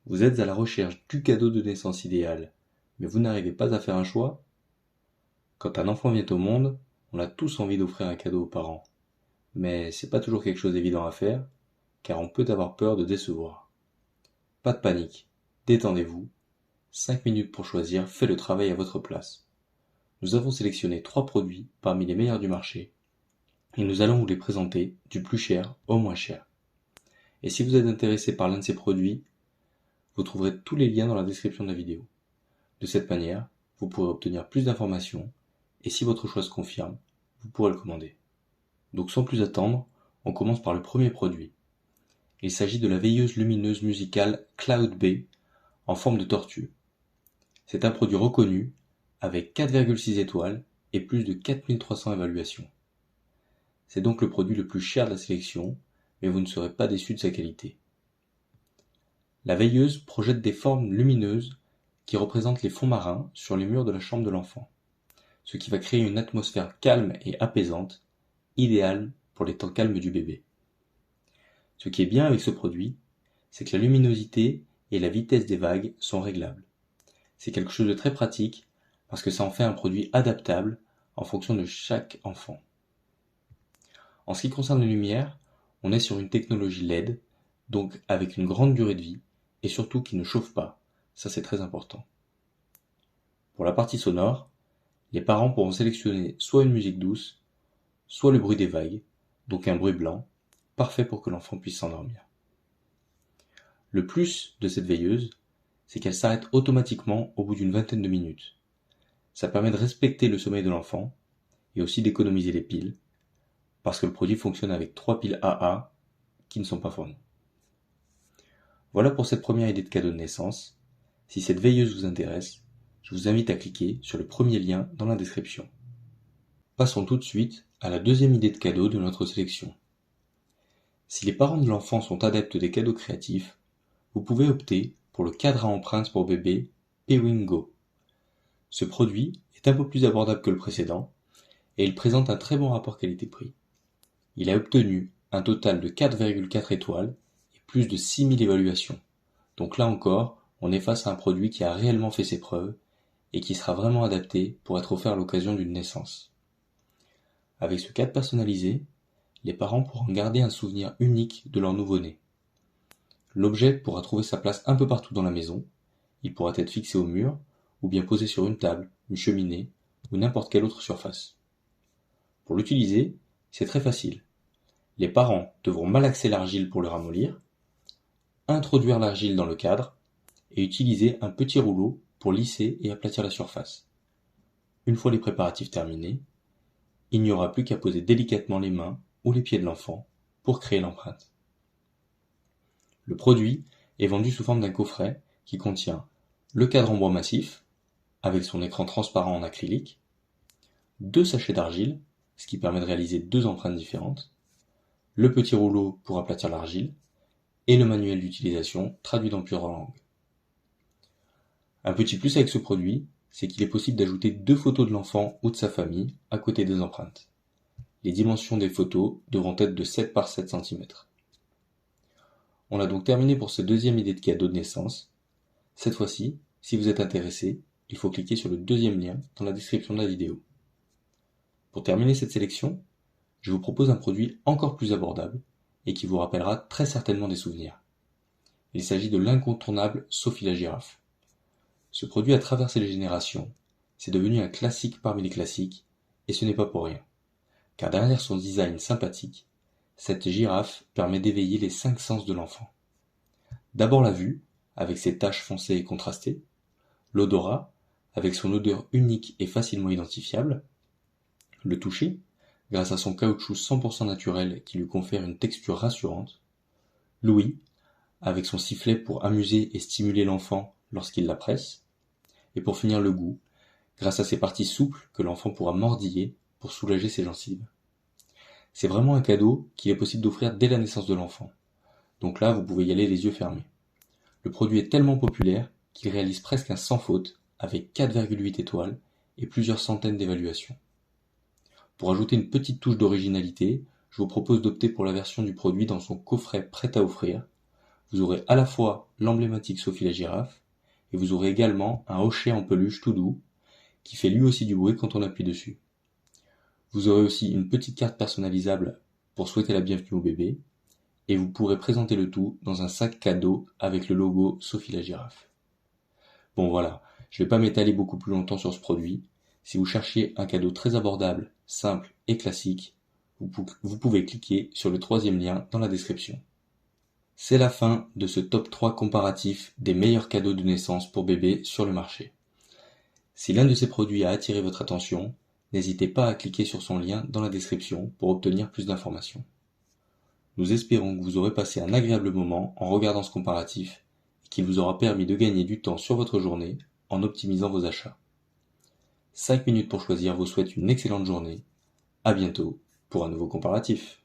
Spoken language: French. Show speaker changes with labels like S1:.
S1: Vous êtes à la recherche du cadeau de naissance idéal, mais vous n'arrivez pas à faire un choix? Quand un enfant vient au monde, on a tous envie d'offrir un cadeau aux parents. Mais c'est pas toujours quelque chose d'évident à faire, car on peut avoir peur de décevoir. Pas de panique, détendez-vous. 5 minutes pour choisir fait le travail à votre place. Nous avons sélectionné 3 produits parmi les meilleurs du marché, et nous allons vous les présenter du plus cher au moins cher. Et si vous êtes intéressé par l'un de ces produits, vous trouverez tous les liens dans la description de la vidéo. De cette manière, vous pourrez obtenir plus d'informations, et si votre choix se confirme, vous pourrez le commander. Donc sans plus attendre, on commence par le premier produit. Il s'agit de la veilleuse lumineuse musicale Cloud Bay en forme de tortue. C'est un produit reconnu avec 4,6 étoiles et plus de 4300 évaluations. C'est donc le produit le plus cher de la sélection, mais vous ne serez pas déçu de sa qualité. La veilleuse projette des formes lumineuses qui représentent les fonds marins sur les murs de la chambre de l'enfant, ce qui va créer une atmosphère calme et apaisante, idéale pour les temps calmes du bébé. Ce qui est bien avec ce produit, c'est que la luminosité et la vitesse des vagues sont réglables. C'est quelque chose de très pratique parce que ça en fait un produit adaptable en fonction de chaque enfant. En ce qui concerne les lumières, on est sur une technologie LED, donc avec une grande durée de vie et surtout qui ne chauffe pas. Ça, c'est très important. Pour la partie sonore, les parents pourront sélectionner soit une musique douce, soit le bruit des vagues, donc un bruit blanc, parfait pour que l'enfant puisse s'endormir. Le plus de cette veilleuse, c'est qu'elle s'arrête automatiquement au bout d'une vingtaine de minutes. Ça permet de respecter le sommeil de l'enfant et aussi d'économiser les piles, parce que le produit fonctionne avec 3 piles AA qui ne sont pas fournies. Voilà pour cette première idée de cadeau de naissance. Si cette veilleuse vous intéresse, je vous invite à cliquer sur le premier lien dans la description. Passons tout de suite à la deuxième idée de cadeau de notre sélection. Si les parents de l'enfant sont adeptes des cadeaux créatifs, vous pouvez opter pour le cadre à empreintes pour bébé Pewingo. Ce produit est un peu plus abordable que le précédent et il présente un très bon rapport qualité-prix. Il a obtenu un total de 4,4 étoiles et plus de 6000 évaluations. Donc là encore, on est face à un produit qui a réellement fait ses preuves et qui sera vraiment adapté pour être offert à l'occasion d'une naissance. Avec ce cadre personnalisé, les parents pourront garder un souvenir unique de leur nouveau-né. L'objet pourra trouver sa place un peu partout dans la maison, il pourra être fixé au mur, ou bien posé sur une table, une cheminée, ou n'importe quelle autre surface. Pour l'utiliser, c'est très facile. Les parents devront malaxer l'argile pour le ramollir, introduire l'argile dans le cadre, et utiliser un petit rouleau pour lisser et aplatir la surface. Une fois les préparatifs terminés, il n'y aura plus qu'à poser délicatement les mains ou les pieds de l'enfant pour créer l'empreinte. Le produit est vendu sous forme d'un coffret qui contient le cadre en bois massif, avec son écran transparent en acrylique, 2 sachets d'argile, ce qui permet de réaliser 2 empreintes différentes, le petit rouleau pour aplatir l'argile, et le manuel d'utilisation traduit dans plusieurs langues. Un petit plus avec ce produit, c'est qu'il est possible d'ajouter 2 photos de l'enfant ou de sa famille à côté des empreintes. Les dimensions des photos devront être de 7 par 7 cm. On a donc terminé pour cette deuxième idée de cadeau de naissance. Cette fois-ci, si vous êtes intéressé, il faut cliquer sur le deuxième lien dans la description de la vidéo. Pour terminer cette sélection, je vous propose un produit encore plus abordable et qui vous rappellera très certainement des souvenirs. Il s'agit de l'incontournable Sophie la girafe. Ce produit a traversé les générations, c'est devenu un classique parmi les classiques, et ce n'est pas pour rien. Car derrière son design sympathique, cette girafe permet d'éveiller les 5 sens de l'enfant. D'abord la vue, avec ses taches foncées et contrastées, l'odorat, avec son odeur unique et facilement identifiable, le toucher, grâce à son caoutchouc 100% naturel qui lui confère une texture rassurante, l'ouïe, avec son sifflet pour amuser et stimuler l'enfant lorsqu'il la presse, et pour finir le goût, grâce à ses parties souples que l'enfant pourra mordiller pour soulager ses gencives. C'est vraiment un cadeau qu'il est possible d'offrir dès la naissance de l'enfant. Donc là, vous pouvez y aller les yeux fermés. Le produit est tellement populaire qu'il réalise presque un sans faute avec 4,8 étoiles et plusieurs centaines d'évaluations. Pour ajouter une petite touche d'originalité, je vous propose d'opter pour la version du produit dans son coffret prêt à offrir. Vous aurez à la fois l'emblématique Sophie la girafe, et vous aurez également un hochet en peluche tout doux, qui fait lui aussi du bruit quand on appuie dessus. Vous aurez aussi une petite carte personnalisable pour souhaiter la bienvenue au bébé, et vous pourrez présenter le tout dans un sac cadeau avec le logo Sophie la girafe. Bon voilà, je ne vais pas m'étaler beaucoup plus longtemps sur ce produit. Si vous cherchez un cadeau très abordable, simple et classique, vous pouvez cliquer sur le troisième lien dans la description. C'est la fin de ce top 3 comparatif des meilleurs cadeaux de naissance pour bébé sur le marché. Si l'un de ces produits a attiré votre attention, n'hésitez pas à cliquer sur son lien dans la description pour obtenir plus d'informations. Nous espérons que vous aurez passé un agréable moment en regardant ce comparatif et qu'il vous aura permis de gagner du temps sur votre journée en optimisant vos achats. 5 minutes pour choisir vous souhaite une excellente journée. À bientôt pour un nouveau comparatif.